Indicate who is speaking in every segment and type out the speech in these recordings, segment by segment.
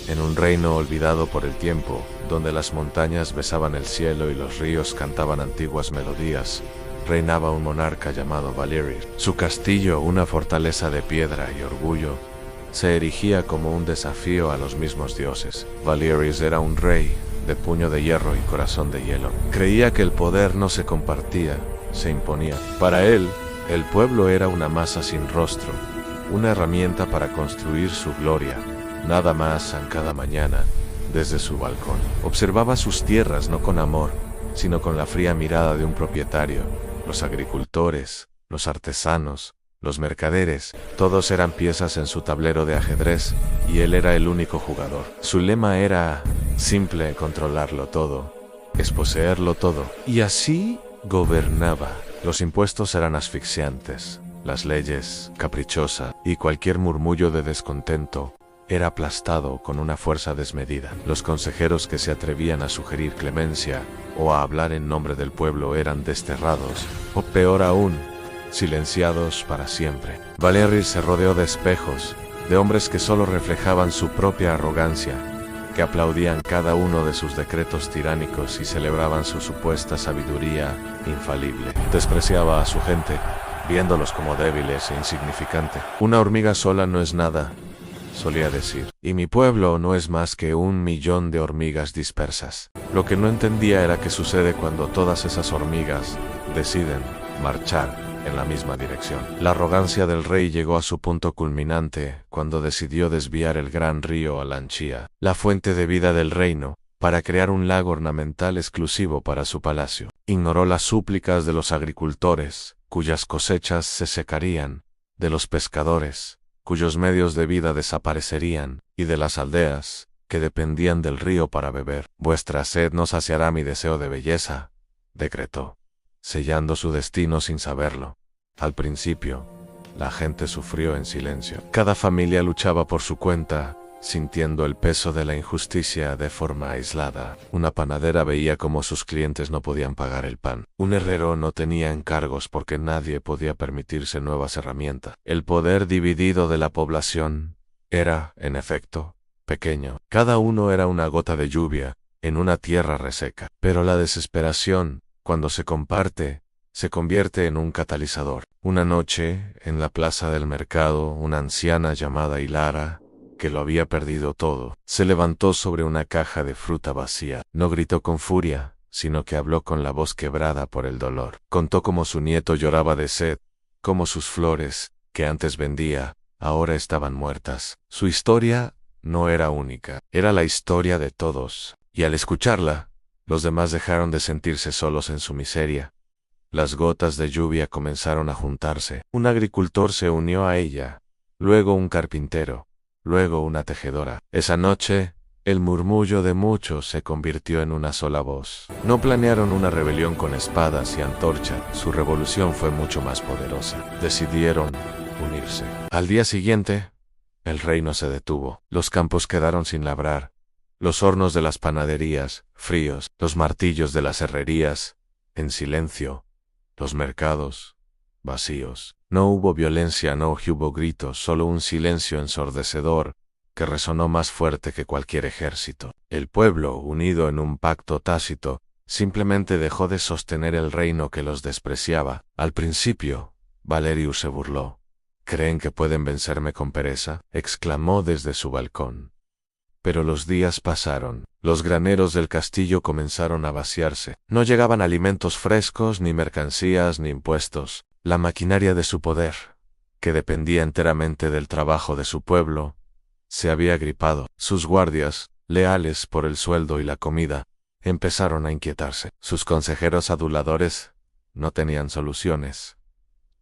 Speaker 1: En un reino olvidado por el tiempo, donde las montañas besaban el cielo y los ríos cantaban antiguas melodías, reinaba un monarca llamado Valerius. Su castillo, una fortaleza de piedra y orgullo, se erigía como un desafío a los mismos dioses. Valerius era un rey de puño de hierro y corazón de hielo. Creía que el poder no se compartía, se imponía. Para él, el pueblo era una masa sin rostro, una herramienta para construir su gloria. Nada más en cada mañana, desde su balcón. Observaba sus tierras no con amor, sino con la fría mirada de un propietario. Los agricultores, los artesanos, los mercaderes, todos eran piezas en su tablero de ajedrez, y él era el único jugador. Su lema era simple: controlarlo todo, es poseerlo todo. Y así gobernaba. Los impuestos eran asfixiantes, las leyes caprichosas, y cualquier murmullo de descontento era aplastado con una fuerza desmedida. Los consejeros que se atrevían a sugerir clemencia o a hablar en nombre del pueblo eran desterrados, o peor aún, silenciados para siempre. Valerius se rodeó de espejos, de hombres que solo reflejaban su propia arrogancia, que aplaudían cada uno de sus decretos tiránicos y celebraban su supuesta sabiduría infalible. Despreciaba a su gente, viéndolos como débiles e insignificantes. Una hormiga sola no es nada, solía decir, y mi pueblo no es más que 1.000.000 de hormigas dispersas. Lo que no entendía era qué sucede cuando todas esas hormigas deciden marchar en la misma dirección. La arrogancia del rey llegó a su punto culminante cuando decidió desviar el gran río Alanchía, la fuente de vida del reino, para crear un lago ornamental exclusivo para su palacio. Ignoró las súplicas de los agricultores, cuyas cosechas se secarían, de los pescadores, cuyos medios de vida desaparecerían, y de las aldeas, que dependían del río para beber. Vuestra sed no saciará mi deseo de belleza, decretó, sellando su destino sin saberlo. Al principio, la gente sufrió en silencio. Cada familia luchaba por su cuenta, sintiendo el peso de la injusticia de forma aislada. Una panadera veía cómo sus clientes no podían pagar el pan. Un herrero no tenía encargos porque nadie podía permitirse nuevas herramientas. El poder dividido de la población era, en efecto, pequeño. Cada uno era una gota de lluvia en una tierra reseca. Pero la desesperación, cuando se comparte, se convierte en un catalizador. Una noche, en la plaza del mercado, una anciana llamada Hilara, que lo había perdido todo, se levantó sobre una caja de fruta vacía. No gritó con furia, sino que habló con la voz quebrada por el dolor. Contó cómo su nieto lloraba de sed, cómo sus flores, que antes vendía, ahora estaban muertas. Su historia no era única, era la historia de todos, y al escucharla, los demás dejaron de sentirse solos en su miseria. Las gotas de lluvia comenzaron a juntarse. Un agricultor se unió a ella, luego un carpintero, luego una tejedora. Esa noche, el murmullo de muchos se convirtió en una sola voz. No planearon una rebelión con espadas y antorchas. Su revolución fue mucho más poderosa. Decidieron unirse. Al día siguiente, el reino se detuvo. Los campos quedaron sin labrar. Los hornos de las panaderías, fríos. Los martillos de las herrerías, en silencio. Los mercados, vacíos. No hubo violencia, no hubo gritos, solo un silencio ensordecedor que resonó más fuerte que cualquier ejército. El pueblo, unido en un pacto tácito, simplemente dejó de sostener el reino que los despreciaba. Al principio, Valerius se burló. ¿Creen que pueden vencerme con pereza?, exclamó desde su balcón. Pero los días pasaron. Los graneros del castillo comenzaron a vaciarse. No llegaban alimentos frescos, ni mercancías, ni impuestos. La maquinaria de su poder, que dependía enteramente del trabajo de su pueblo, se había agripado. Sus guardias, leales por el sueldo y la comida, empezaron a inquietarse. Sus consejeros aduladores no tenían soluciones,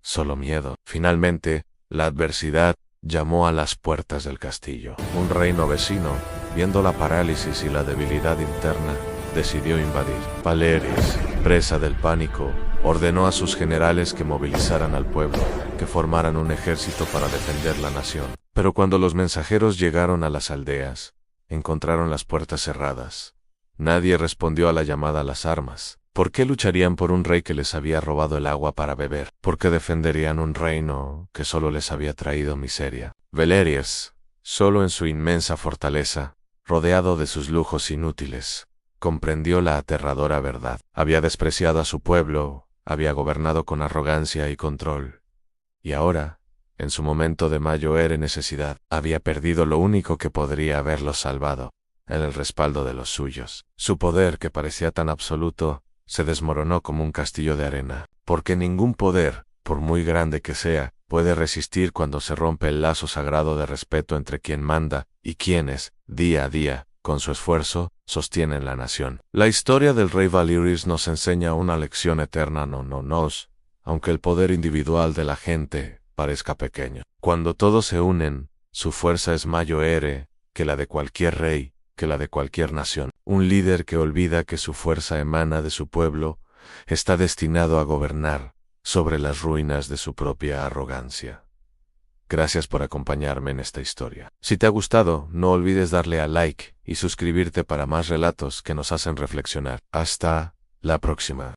Speaker 1: solo miedo. Finalmente, la adversidad llamó a las puertas del castillo. Un reino vecino, viendo la parálisis y la debilidad interna, decidió invadir. Valerius, presa del pánico, ordenó a sus generales que movilizaran al pueblo, que formaran un ejército para defender la nación. Pero cuando los mensajeros llegaron a las aldeas, encontraron las puertas cerradas. Nadie respondió a la llamada a las armas. ¿Por qué lucharían por un rey que les había robado el agua para beber? ¿Por qué defenderían un reino que solo les había traído miseria? Valerius, solo en su inmensa fortaleza, rodeado de sus lujos inútiles, comprendió la aterradora verdad. Había despreciado a su pueblo, había gobernado con arrogancia y control. Y ahora, en su momento de mayor necesidad, había perdido lo único que podría haberlo salvado, el respaldo de los suyos. Su poder, que parecía tan absoluto, se desmoronó como un castillo de arena, porque ningún poder, por muy grande que sea, puede resistir cuando se rompe el lazo sagrado de respeto entre quien manda y quienes, día a día, con su esfuerzo, sostienen la nación. La historia del rey Valyris nos enseña una lección eterna, aunque el poder individual de la gente parezca pequeño. Cuando todos se unen, su fuerza es mayor que la de cualquier rey, que la de cualquier nación. Un líder que olvida que su fuerza emana de su pueblo está destinado a gobernar sobre las ruinas de su propia arrogancia. Gracias por acompañarme en esta historia. Si te ha gustado, no olvides darle a like y suscribirte para más relatos que nos hacen reflexionar. Hasta la próxima.